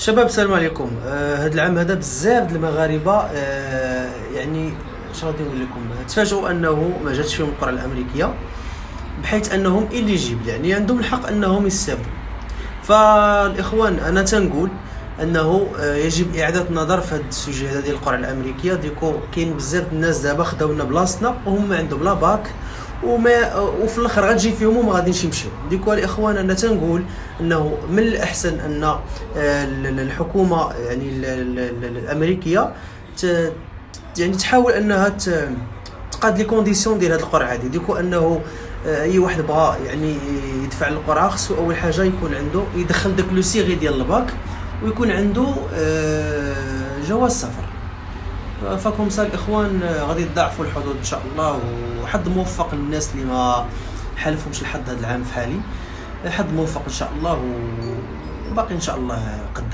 شباب السلام عليكم. هذا العام هذا بزاف د المغاربه يعني اش غادي نقول لكم، تفاجئوا انه ما جاتش فيهم القرعه الامريكيه، بحيث انهم إليجيبل، يعني عندهم الحق انهم يسابوا. فالاخوان انا تنقول انه يجب اعاده النظر في هذا السوجي هذا ديال القرعه الامريكيه. ديكو كاين بزاف الناس دابا خداو لنا بلاصتنا وهم عندهم لا باك وفي الاخر غتجي فيهم وما غاديش يمشيو. ديكو الاخوان انا تنقول انه من الاحسن ان الحكومه يعني الامريكيه يعني تحاول انها تقاد لي كونديسيون ديال هذه القرعه هذه. ديكو انه اي واحد بغى يعني يدفع للقرعه خصو اول حاجه يكون عنده يدخل داك لو سيغي ديال الباك ويكون عنده جواز سفر. فكم سال الاخوان غادي يضاعفوا الحدود ان شاء الله، وحد موفق للناس اللي ما حالفهمش الحظ هذا العام في حالي. حد موفق ان شاء الله، وباقي ان شاء الله قدام.